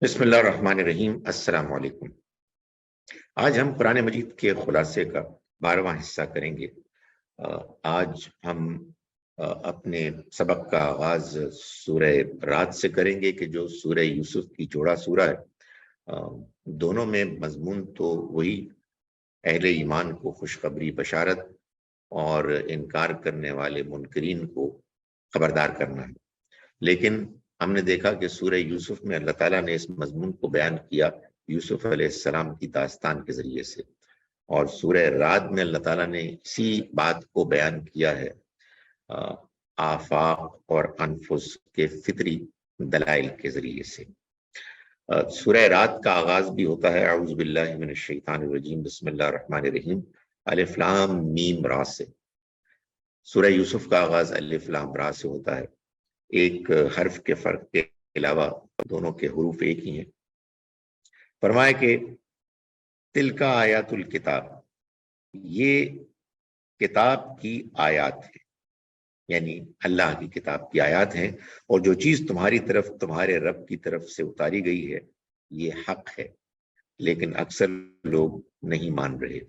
بسم اللہ الرحمن الرحیم۔ السلام علیکم۔ آج ہم قرآن مجید کے خلاصے کا 12واں حصہ کریں گے۔ آج ہم اپنے سبق کا آغاز سورہ رات سے کریں گے کہ جو سورہ یوسف کی جوڑا سورہ ہے۔ دونوں میں مضمون تو وہی اہل ایمان کو خوشخبری بشارت اور انکار کرنے والے منکرین کو خبردار کرنا ہے، لیکن ہم نے دیکھا کہ سورہ یوسف میں اللہ تعالیٰ نے اس مضمون کو بیان کیا یوسف علیہ السلام کی داستان کے ذریعے سے، اور سورہ رعد میں اللہ تعالیٰ نے اسی بات کو بیان کیا ہے آفاق اور انفس کے فطری دلائل کے ذریعے سے۔ سورہ رعد کا آغاز بھی ہوتا ہے اعوذ باللہ من الشیطان الرجیم بسم اللہ الرحمن الرحیم الف لام میم را سے۔ سورہ یوسف کا آغاز الف لام را سے ہوتا ہے، ایک حرف کے فرق کے علاوہ دونوں کے حروف ایک ہی ہیں۔ فرمائے کہ تلک آیات الکتاب، یہ کتاب کی آیات ہیں، یعنی اللہ کی کتاب کی آیات ہیں، اور جو چیز تمہاری طرف تمہارے رب کی طرف سے اتاری گئی ہے یہ حق ہے، لیکن اکثر لوگ نہیں مان رہے۔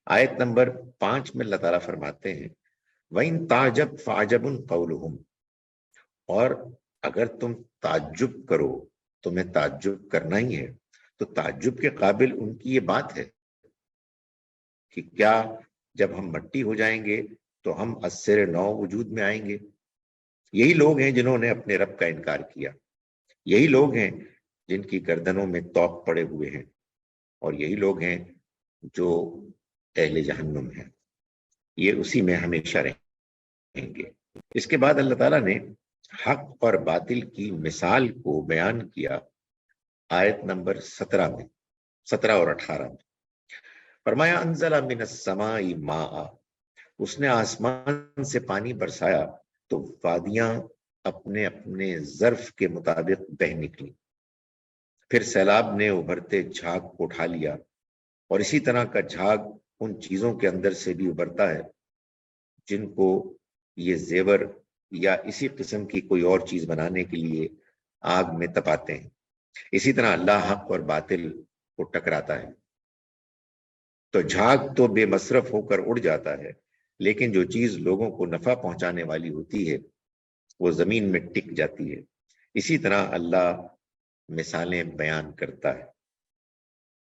آیت نمبر 5 میں اللہ تعالیٰ فرماتے ہیں وَإِن تَعْجَبْ فَعَجَبٌ قَوْلُهُمْ، اور اگر تم تعجب کرو، تمہیں تعجب کرنا ہی ہے تو تعجب کے قابل ان کی یہ بات ہے کہ کیا جب ہم مٹی ہو جائیں گے تو ہم ازسر نو وجود میں آئیں گے۔ یہی لوگ ہیں جنہوں نے اپنے رب کا انکار کیا، یہی لوگ ہیں جن کی گردنوں میں طوق پڑے ہوئے ہیں، اور یہی لوگ ہیں جو اہل جہنم ہیں، یہ اسی میں ہمیشہ رہیں گے۔ اس کے بعد اللہ تعالیٰ نے حق اور باطل کی مثال کو بیان کیا آیت نمبر 17 میں، 17 اور 18 میں۔ فرمایا انزل من السماء ماء، اس نے آسمان سے پانی برسایا تو وادیاں اپنے اپنے ظرف کے مطابق بہہ نکلی، پھر سیلاب نے ابھرتے جھاگ کو اٹھا لیا، اور اسی طرح کا جھاگ ان چیزوں کے اندر سے بھی ابھرتا ہے جن کو یہ زیور یا اسی قسم کی کوئی اور چیز بنانے کے لیے آگ میں تپاتے ہیں۔ اسی طرح اللہ حق اور باطل کو ٹکراتا ہے، تو جھاگ تو بے مصرف ہو کر اڑ جاتا ہے، لیکن جو چیز لوگوں کو نفع پہنچانے والی ہوتی ہے وہ زمین میں ٹک جاتی ہے۔ اسی طرح اللہ مثالیں بیان کرتا ہے۔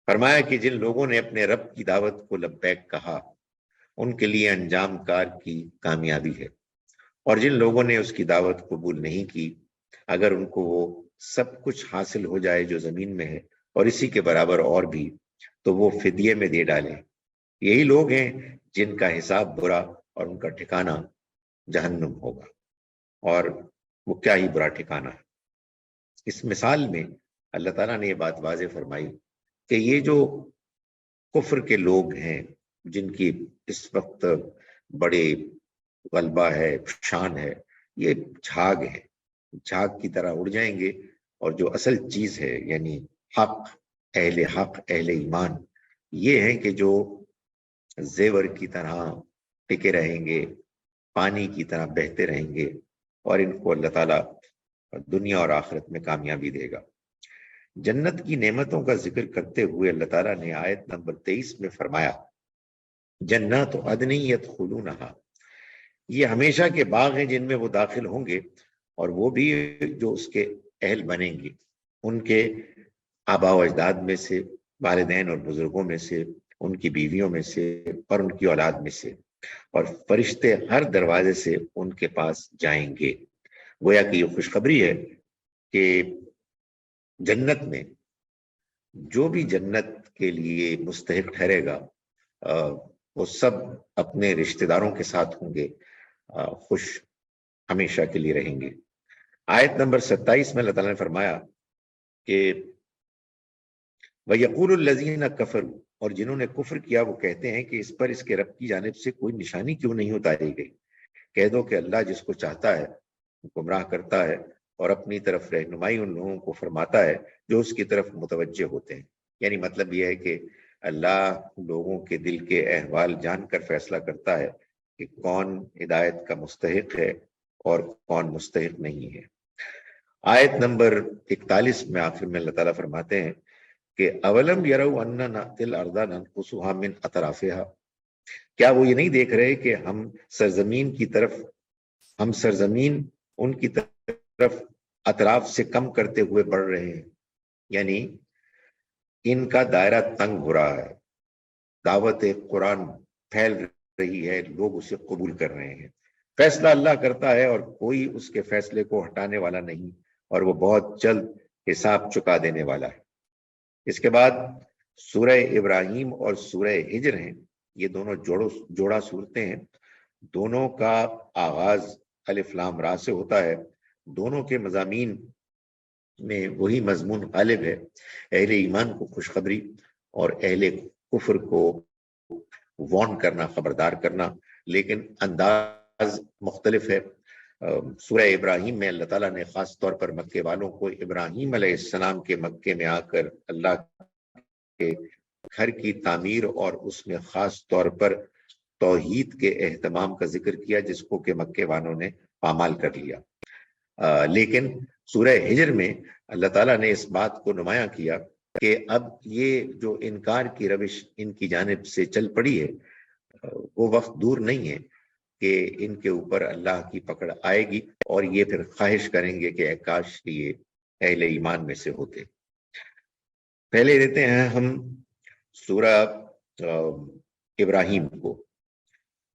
فرمایا کہ جن لوگوں نے اپنے رب کی دعوت کو لبیک کہا ان کے لیے انجام کار کی کامیابی ہے، اور جن لوگوں نے اس کی دعوت قبول نہیں کی، اگر ان کو وہ سب کچھ حاصل ہو جائے جو زمین میں ہے اور اسی کے برابر اور بھی، تو وہ فدیے میں دے ڈالیں۔ یہی لوگ ہیں جن کا حساب برا اور ان کا ٹھکانہ جہنم ہوگا، اور وہ کیا ہی برا ٹھکانہ ہے۔ اس مثال میں اللہ تعالیٰ نے یہ بات واضح فرمائی کہ یہ جو کفر کے لوگ ہیں جن کی اس وقت بڑے غلبہ ہے، شان ہے، یہ جھاگ ہے، جھاگ کی طرح اڑ جائیں گے، اور جو اصل چیز ہے یعنی حق، اہل ایمان، یہ ہیں کہ جو زیور کی طرح ٹکے رہیں گے، پانی کی طرح بہتے رہیں گے، اور ان کو اللہ تعالیٰ دنیا اور آخرت میں کامیابی دے گا۔ جنت کی نعمتوں کا ذکر کرتے ہوئے اللہ تعالیٰ نے آیت نمبر 23 میں فرمایا جنات عدن یدخلونہا، یہ ہمیشہ کے باغ ہیں جن میں وہ داخل ہوں گے، اور وہ بھی جو اس کے اہل بنیں گے، ان کے آباء و اجداد میں سے، والدین اور بزرگوں میں سے، ان کی بیویوں میں سے اور ان کی اولاد میں سے، اور فرشتے ہر دروازے سے ان کے پاس جائیں گے۔ گویا کہ یہ خوشخبری ہے کہ جنت میں جو بھی جنت کے لیے مستحق ٹھہرے گا وہ سب اپنے رشتہ داروں کے ساتھ ہوں گے، خوش ہمیشہ کے لیے رہیں گے۔ آیت نمبر 27 میں اللہ تعالیٰ نے فرمایا کہ وَيَقُولُ الَّذِينَ كَفَرُوا، اور جنہوں نے کفر کیا وہ کہتے ہیں کہ اس پر اس کے رب کی جانب سے کوئی نشانی کیوں نہیں اتاری گئی۔ کہہ دو کہ اللہ جس کو چاہتا ہے گمراہ کرتا ہے، اور اپنی طرف رہنمائی ان لوگوں کو فرماتا ہے جو اس کی طرف متوجہ ہوتے ہیں۔ یعنی مطلب یہ ہے کہ اللہ لوگوں کے دل کے احوال جان کر فیصلہ کرتا ہے کہ کون ہدایت کا مستحق ہے اور کون مستحق نہیں ہے۔ آیت نمبر 41 میں آخر میں اللہ تعالیٰ فرماتے ہیں کہ اولم یروا انا ناتی الارض ننقصها من اطرافها، کیا وہ یہ نہیں دیکھ رہے کہ ہم سرزمین ان کی طرف اطراف سے کم کرتے ہوئے بڑھ رہے ہیں، یعنی ان کا دائرہ تنگ ہو رہا ہے، دعوت قرآن پھیل رہی ہے، لوگ اسے قبول کر رہے ہیں۔ فیصلہ اللہ کرتا ہے اور کوئی اس کے فیصلے کو ہٹانے والا نہیں، اور وہ بہت جلد حساب چکا دینے والا ہے۔ اس کے بعد سورہ ابراہیم اور سورہ ہجر ہیں، یہ دونوں جوڑا صورتیں ہیں، دونوں کا آغاز الف لام را سے ہوتا ہے، دونوں کے مضامین میں وہی مضمون غالب ہے، اہل ایمان کو خوشخبری اور اہل کفر کو وارن کرنا، خبردار کرنا، لیکن انداز مختلف ہے۔ سورہ ابراہیم میں اللہ تعالیٰ نے خاص طور پر مکے والوں کو ابراہیم علیہ السلام کے مکے میں آ کر اللہ کے گھر کی تعمیر اور اس میں خاص طور پر توحید کے اہتمام کا ذکر کیا، جس کو کہ مکے والوں نے پامال کر لیا۔ لیکن سورہ ہجر میں اللہ تعالیٰ نے اس بات کو نمایاں کیا کہ اب یہ جو انکار کی روش ان کی جانب سے چل پڑی ہے، وہ وقت دور نہیں ہے کہ ان کے اوپر اللہ کی پکڑ آئے گی اور یہ پھر خواہش کریں گے کہ اے کاش یہ اہل ایمان میں سے ہوتے۔ پہلے دیتے ہیں ہم سورہ ابراہیم کو۔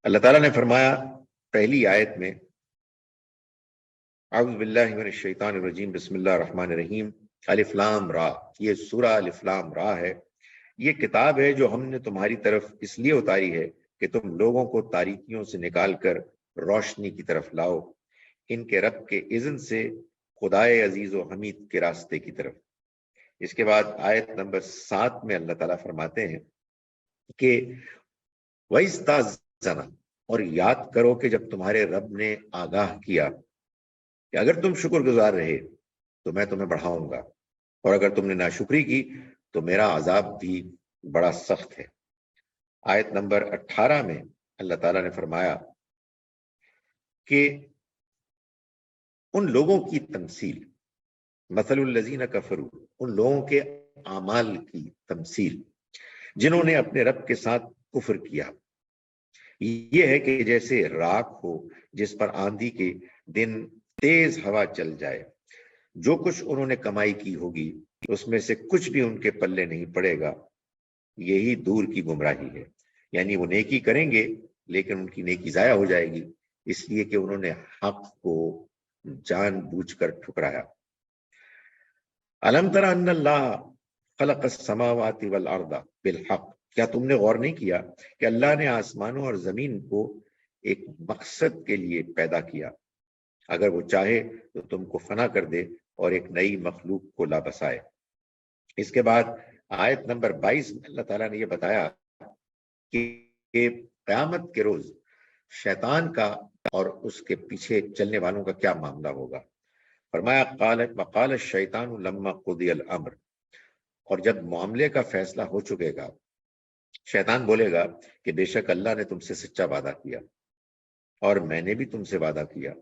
اللہ تعالیٰ نے فرمایا پہلی آیت میں، اعوذ باللہ من الشیطان الرجیم، بسم اللہ الرحمن الرحیم، الف لام را، یہ سورہ الف لام را ہے۔ یہ کتاب ہے جو ہم نے تمہاری طرف اس لیے اتاری ہے کہ تم لوگوں کو تاریکیوں سے نکال کر روشنی کی طرف لاؤ، ان کے رب کے اذن سے، خدائے عزیز و حمید کے راستے کی طرف۔ اس کے بعد آیت نمبر 7 میں اللہ تعالیٰ فرماتے ہیں کہ وَإِسْتَأْذَنَ، اور یاد کرو کہ جب تمہارے رب نے آگاہ کیا کہ اگر تم شکر گزار رہے تو میں تمہیں بڑھاؤں گا، اور اگر تم نے ناشکری کی تو میرا عذاب بھی بڑا سخت ہے۔ آیت نمبر 18 میں اللہ تعالیٰ نے فرمایا کہ ان لوگوں کی تمثیل، مثل الذین کفروا، ان لوگوں کے اعمال کی تمثیل جنہوں نے اپنے رب کے ساتھ کفر کیا، یہ ہے کہ جیسے راکھ ہو جس پر آندھی کے دن تیز ہوا چل جائے، جو کچھ انہوں نے کمائی کی ہوگی اس میں سے کچھ بھی ان کے پلے نہیں پڑے گا، یہی دور کی گمراہی ہے۔ یعنی وہ نیکی کریں گے لیکن ان کی نیکی ضائع ہو جائے گی، اس لیے کہ انہوں نے حق کو جان بوجھ کر ٹھکرایا۔ الم تر ان اللہ خلق السماوات والارض بالحق، کیا تم نے غور نہیں کیا کہ اللہ نے آسمانوں اور زمین کو ایک مقصد کے لیے پیدا کیا، اگر وہ چاہے تو تم کو فنا کر دے اور ایک نئی مخلوق کو لابسائے۔ اس کے بعد آیت نمبر 22 میں اللہ تعالیٰ نے یہ بتایا کہ قیامت کے روز شیطان کا اور اس کے پیچھے چلنے والوں کا کیا معاملہ ہوگا۔ فرمایا وقال الشیطان لما قضی الامر، اور جب معاملے کا فیصلہ ہو چکے گا شیطان بولے گا کہ بے شک اللہ نے تم سے سچا وعدہ کیا اور میں نے بھی تم سے وعدہ کیا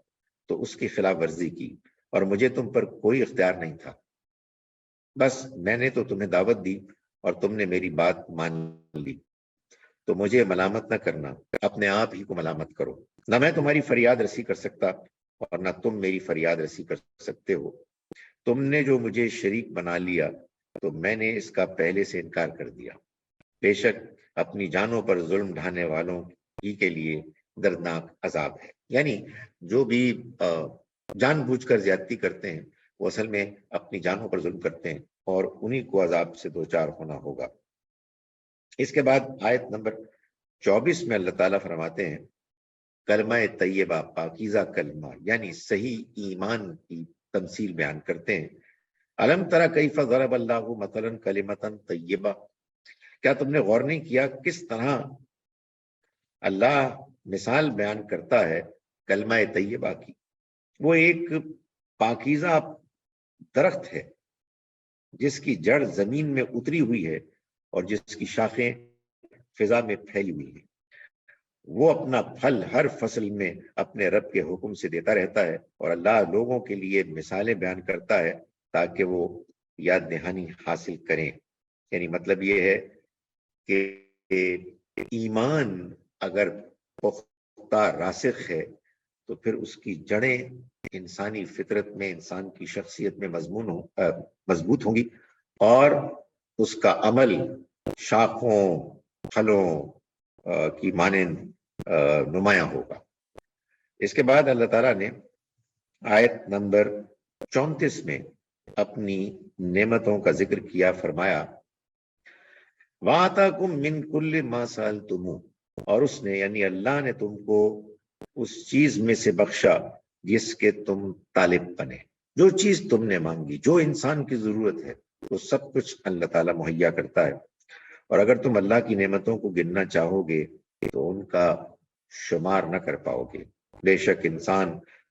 تو اس کی خلاف ورزی کی، اور مجھے تم پر کوئی اختیار نہیں تھا، بس میں نے تو تمہیں دعوت دی اور تم نے میری بات مان لی، تو مجھے ملامت نہ کرنا، اپنے آپ ہی کو ملامت کرو، نہ میں تمہاری فریاد رسی کر سکتا اور نہ تم میری فریاد رسی کر سکتے ہو، تم نے جو مجھے شریک بنا لیا تو میں نے اس کا پہلے سے انکار کر دیا، بے شک اپنی جانوں پر ظلم ڈھانے والوں ہی کے لیے دردناک عذاب ہے۔ یعنی جو بھی جان بوجھ کر زیادتی کرتے ہیں وہ اصل میں اپنی جانوں پر ظلم کرتے ہیں اور انہی کو عذاب سے دوچار ہونا ہوگا۔ اس کے بعد آیت نمبر 24 میں اللہ تعالیٰ فرماتے ہیں کلمہ طیبہ، پاکیزہ کلمہ، یعنی صحیح ایمان کی تمثیل بیان کرتے ہیں۔ الم تری کیف ضرب اللہ مثلا کلمۃ طیبہ، کیا تم نے غور نہیں کیا کس طرح اللہ مثال بیان کرتا ہے کلمہ طیبہ کی۔ وہ ایک پاکیزہ درخت ہے جس کی جڑ زمین میں اتری ہوئی ہے اور جس کی شاخیں فضا میں پھیلی ہوئی ہیں، وہ اپنا پھل ہر فصل میں اپنے رب کے حکم سے دیتا رہتا ہے، اور اللہ لوگوں کے لیے مثالیں بیان کرتا ہے تاکہ وہ یاد دہانی حاصل کریں۔ یعنی مطلب یہ ہے کہ ایمان اگر پختہ راسخ ہے تو پھر اس کی جڑیں انسانی فطرت میں، انسان کی شخصیت میں مضبوط ہوں گی، اور اس کا عمل شاخوں پھلوں کی مانند نمایاں ہوگا۔ اس کے بعد اللہ تعالیٰ نے آیت نمبر 34 میں اپنی نعمتوں کا ذکر کیا، فرمایا وَآتَاكُم مِّن كُلِّ مَا سَأَلْتُمُوهُ، اور اس نے یعنی اللہ نے تم کو اس چیز میں سے بخشا جس کے تم طالب بنے۔ جو چیز تم نے مانگی، جو انسان کی ضرورت ہے، وہ سب کچھ اللہ تعالیٰ مہیا کرتا ہے، اور اگر تم اللہ کی نعمتوں کو گننا چاہو گے تو ان کا شمار نہ کر پاؤ گے۔ بے شک انسان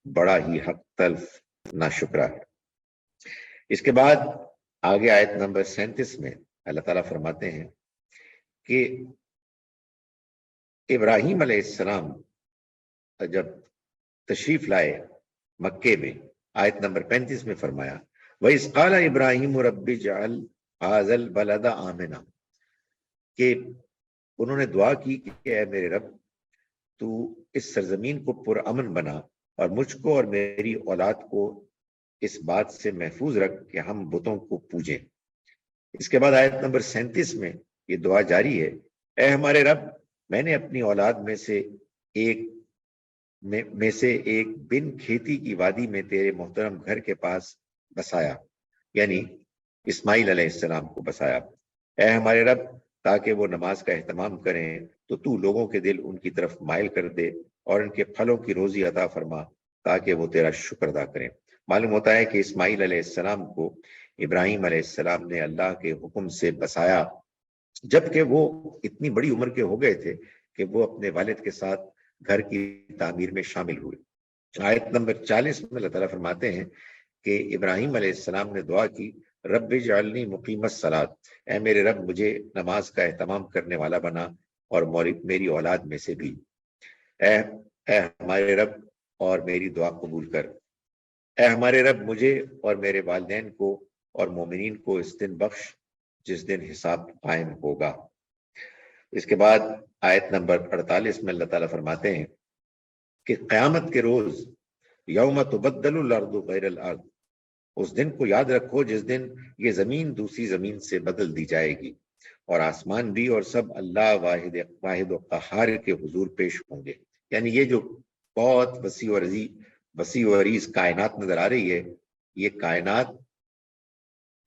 بڑا ہی حق تلف ناشکرا ہے۔ اس کے بعد آگے آیت نمبر 37 میں اللہ تعالیٰ فرماتے ہیں کہ ابراہیم علیہ السلام جب تشریف لائے مکے میں، آیت نمبر 35 میں فرمایا وَإِذْ قَالَ إِبْرَاهِيمُ رَبِّ اجْعَلْ هَٰذَا الْبَلَدَ آمِنًا، کہ انہوں نے دعا کی کہ اے میرے رب تو اس سرزمین کو پرامن بنا، اور مجھ کو اور میری اولاد کو اس بات سے محفوظ رکھ کہ ہم بتوں کو پوجیں۔ اس کے بعد آیت نمبر 37 میں یہ دعا جاری ہے، اے ہمارے رب میں نے اپنی اولاد میں سے ایک بن کھیتی کی وادی میں تیرے محترم گھر کے پاس بسایا، یعنی اسماعیل علیہ السلام کو بسایا۔ اے ہمارے رب تاکہ وہ نماز کا اہتمام کریں تو لوگوں کے دل ان کی طرف مائل کر دے، اور ان کے پھلوں کی روزی عطا فرما تاکہ وہ تیرا شکر ادا کریں۔ معلوم ہوتا ہے کہ اسماعیل علیہ السلام کو ابراہیم علیہ السلام نے اللہ کے حکم سے بسایا جبکہ وہ اتنی بڑی عمر کے ہو گئے تھے کہ وہ اپنے والد کے ساتھ گھر کی تعمیر میں شامل ہوئے۔ آیت نمبر 40 میں اللہ تعالیٰ فرماتے ہیں کہ ابراہیم علیہ السلام نے دعا کی رب اجعلنی مقیم الصلاۃ، اے میرے رب مجھے نماز کا اہتمام کرنے والا بنا اور میری اولاد میں سے بھی۔ اے ہمارے رب اور میری دعا قبول کر۔ اے ہمارے رب مجھے اور میرے والدین کو اور مومنین کو اس دن بخش جس دن حساب قائم ہوگا۔ اس کے بعد آیت نمبر 48 میں اللہ تعالیٰ فرماتے ہیں کہ قیامت کے روز یوم تبدل الارض غیر الارض، اس دن کو یاد رکھو جس دن یہ زمین دوسری زمین سے بدل دی جائے گی، اور آسمان بھی اور سب اللہ واحد و قہار کے حضور پیش ہوں گے۔ یعنی یہ جو بہت وسیع و عریض کائنات نظر آ رہی ہے، یہ کائنات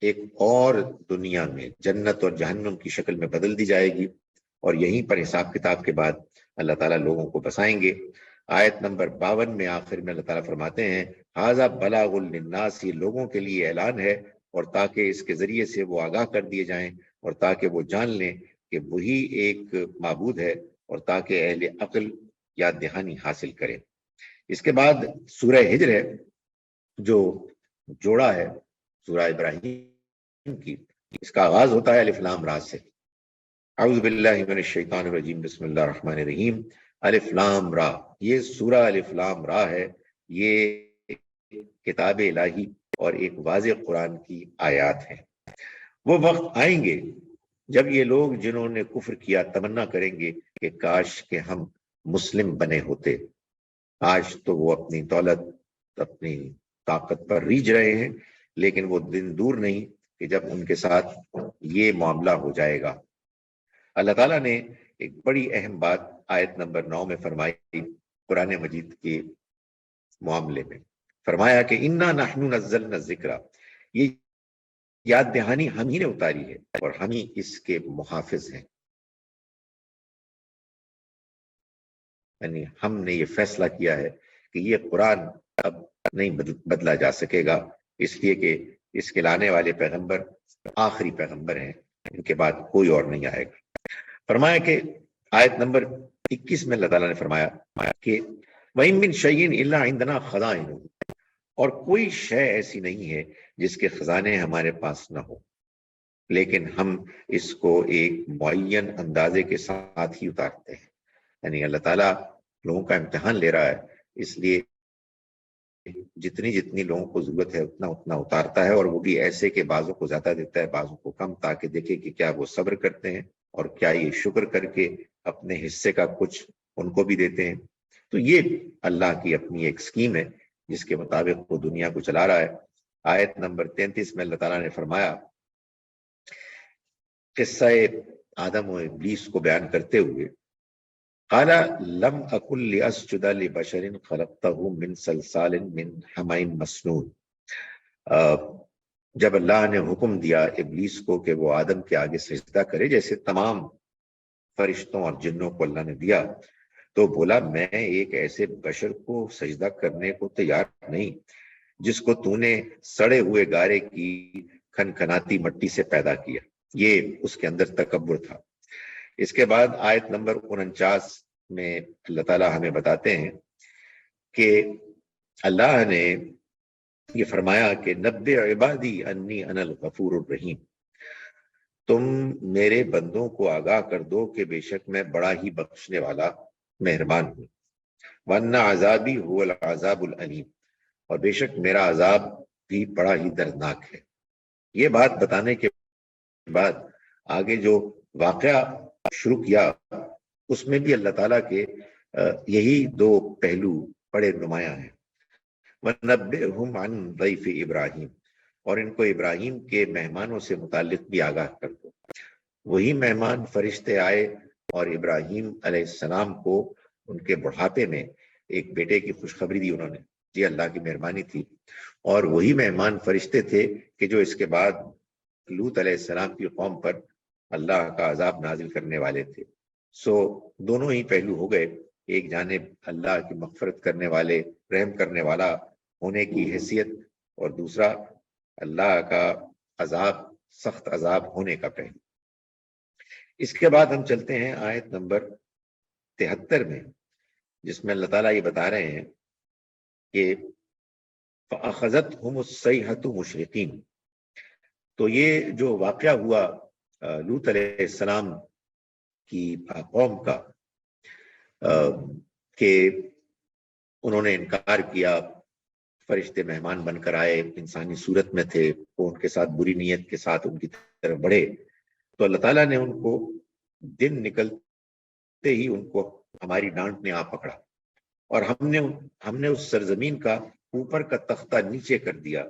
ایک اور دنیا میں جنت اور جہنم کی شکل میں بدل دی جائے گی، اور یہیں پر حساب کتاب کے بعد اللہ تعالیٰ لوگوں کو بسائیں گے۔ آیت نمبر 52 میں آخر میں اللہ تعالیٰ فرماتے ہیں ھذا بلاغ للناس، یہ لوگوں کے لیے اعلان ہے، اور تاکہ اس کے ذریعے سے وہ آگاہ کر دیے جائیں اور تاکہ وہ جان لیں کہ وہی ایک معبود ہے، اور تاکہ اہل عقل یاد دہانی حاصل کریں۔ اس کے بعد سورہ ہجر ہے جو جوڑا ہے سورہ ابراہیم کی، اس کا آغاز ہوتا ہے الف لام را سے۔ اعوذ باللہ من الشیطان الرجیم، بسم اللہ الرحمن الرحیم۔ الف لام را، یہ سورہ الف لام را ہے، یہ کتاب الہی اور ایک واضح قرآن کی آیات ہیں۔ وہ وقت آئیں گے جب یہ لوگ جنہوں نے کفر کیا تمنا کریں گے کہ کاش کہ ہم مسلم بنے ہوتے۔ آج تو وہ اپنی دولت، اپنی طاقت پر ریجھ رہے ہیں، لیکن وہ دن دور نہیں کہ جب ان کے ساتھ یہ معاملہ ہو جائے گا۔ اللہ تعالیٰ نے ایک بڑی اہم بات آیت نمبر 9 میں فرمائی قرآن مجید کے معاملے میں، فرمایا کہ انا نحن نزلنا الذکر، یہ یاد دہانی ہم ہی نے اتاری ہے اور ہم ہی اس کے محافظ ہیں۔ یعنی ہم نے یہ فیصلہ کیا ہے کہ یہ قرآن اب نہیں بدلا جا سکے گا، اس لیے کہ اس کے لانے والے پیغمبر آخری پیغمبر ہیں، ان کے بعد کوئی اور نہیں آئے گا۔ فرمایا کہ آیت نمبر 21 میں اللہ تعالیٰ نے فرمایا کہ وَإِن مِّن شَيْءٍ إِلَّا عِندَنَا خَزَائِنُهُ، اور کوئی شے ایسی نہیں ہے جس کے خزانے ہمارے پاس نہ ہو، لیکن ہم اس کو ایک معین اندازے کے ساتھ ہی اتارتے ہیں۔ یعنی اللہ تعالیٰ لوگوں کا امتحان لے رہا ہے، اس لیے جتنی جتنی لوگوں کو ضرورت ہے اتنا اتنا اتارتا ہے، اور وہ بھی ایسے کہ بعضوں کو زیادہ دیتا ہے بعضوں کو کم، تاکہ دیکھے کہ کیا وہ صبر کرتے ہیں اور کیا یہ شکر کر کے اپنے حصے کا کچھ ان کو بھی دیتے ہیں۔ تو یہ اللہ کی اپنی ایک اسکیم ہے جس کے مطابق وہ دنیا کو چلا رہا ہے۔ آیت نمبر 33 میں اللہ تعالیٰ نے فرمایا قصہ آدم و ابلیس کو بیان کرتے ہوئے، قال لم اکن لاسجد لبشر خلقته من صلصال من حمأ مسنون۔ جب اللہ نے حکم دیا ابلیس کو کہ وہ آدم کے آگے سجدہ کرے، جیسے تمام فرشتوں اور جنوں کو اللہ نے دیا، تو بولا میں ایک ایسے بشر کو سجدہ کرنے کو تیار نہیں جس کو تو نے سڑے ہوئے گارے کی کھنکھناتی مٹی سے پیدا کیا۔ یہ اس کے اندر تکبر تھا۔ اس کے بعد آیت نمبر 49 میں اللہ تعالیٰ ہمیں بتاتے ہیں کہ اللہ نے یہ فرمایا کہ نبئ عبادی انی انا الغفور الرحیم، تم میرے بندوں کو آگاہ کر دو کہ بے شک میں بڑا ہی بخشنے والا مہربان ہوں، وَأَنَّ عَذَابِي هُوَ الْعَذَابُ الْأَلِيمُ، اور بے شک میرا عذاب بھی بڑا ہی دردناک ہے۔ یہ بات بتانے کے بعد آگے جو واقعہ شروع کیا اس میں بھی اللہ تعالیٰ کے یہی دو پہلو بڑے نمایاں ہیں۔ وَنَبِّئْهُمْ عَنْ ضَيْفِ ابراہیم، اور ان کو ابراہیم کے مہمانوں سے متعلق بھی آگاہ کر دو۔ وہی مہمان فرشتے آئے اور ابراہیم علیہ السلام کو ان کے بڑھاپے میں ایک بیٹے کی خوشخبری دی انہوں نے، یہ اللہ کی مہربانی تھی۔ اور وہی مہمان فرشتے تھے کہ جو اس کے بعد لوط علیہ السلام کی قوم پر اللہ کا عذاب نازل کرنے والے تھے۔ سو دونوں ہی پہلو ہو گئے، ایک جانب اللہ کی مغفرت کرنے والے، رحم کرنے والا ہونے کی حیثیت، اور دوسرا اللہ کا عذاب، سخت عذاب ہونے کا پہلو۔ اس کے بعد ہم چلتے ہیں آیت نمبر 73 میں، جس میں اللہ تعالیٰ یہ بتا رہے ہیں کہ فَأَخَذَتْهُمُ الصَّيْحَةُ مُشْرِقِينَ، تو یہ جو واقعہ ہوا لوط علیہ السلام کی قوم کا کہ انہوں نے انکار کیا، فرشتے مہمان بن کر آئے، انسانی صورت میں تھے، وہ ان کے ساتھ بری نیت کے ساتھ ان کی طرف بڑھے، تو اللہ تعالیٰ نے ان کو دن نکلتے ہی ان کو ہماری ڈانٹ نے آ پکڑا، اور ہم نے اس سرزمین کا اوپر کا تختہ نیچے کر دیا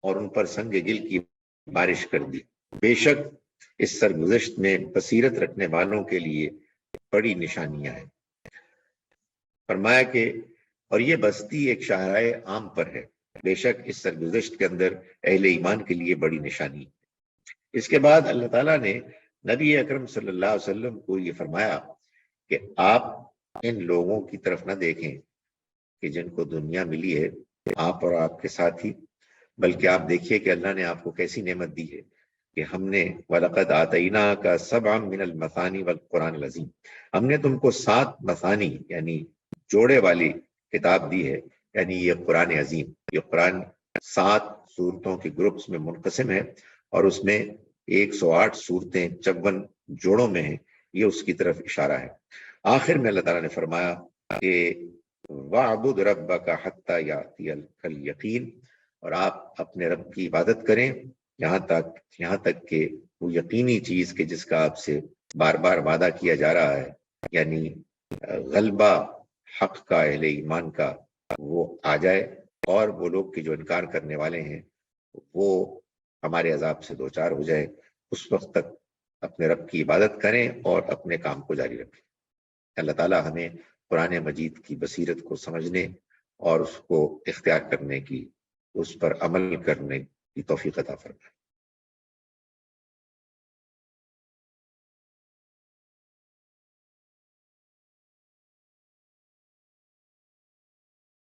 اور ان پر سنگ گل کی بارش کر دی۔ بے شک اس سرگزشت میں بصیرت رکھنے والوں کے لیے بڑی نشانیاں ہیں۔ فرمایا کہ اور یہ بستی ایک شاہراہ عام پر ہے، بے شک اس سرگزشت کے اندر اہل ایمان کے لیے بڑی نشانی ہے۔ اس کے بعد اللہ تعالیٰ نے نبی اکرم صلی اللہ علیہ وسلم کو یہ فرمایا کہ آپ ان لوگوں کی طرف نہ دیکھیں کہ جن کو دنیا ملی ہے، آپ اور آپ کے ساتھی، بلکہ آپ دیکھیے کہ اللہ نے آپ کو کیسی نعمت دی ہے کہ ہم نے وَلَقَدْ آتَيْنَاكَ سَبْعًا مِنَ الْمَثَانِي وَالْقُرْآنِ الْعَظِيمِ، ہم نے تم کو 7 مثانی یعنی جوڑے والی کتاب دی ہے، یعنی یہ قرآن عظیم، یہ قرآن 7 صورتوں کے گروپس میں منقسم ہے، اور اس میں 108 صورتیں 54 جوڑوں میں ہیں، یہ اس کی طرف اشارہ ہے۔ آخر میں اللہ تعالیٰ نے فرمایا کہ وَاعْبُدْ رَبَّكَ حَتَّى يَأْتِيَكَ الْيَقِينُ، اور آپ اپنے رب کی عبادت کریں یہاں تک کہ وہ یقینی چیز کہ جس کا آپ سے بار بار وعدہ کیا جا رہا ہے، یعنی غلبہ حق کا، اہل ایمان کا، وہ آ جائے، اور وہ لوگ کہ جو انکار کرنے والے ہیں وہ ہمارے عذاب سے دوچار ہو جائے۔ اس وقت تک اپنے رب کی عبادت کریں اور اپنے کام کو جاری رکھیں۔ اللہ تعالیٰ ہمیں قرآن مجید کی بصیرت کو سمجھنے اور اس کو اختیار کرنے کی، اس پر عمل کرنے کی توفیق عطا فرمائے۔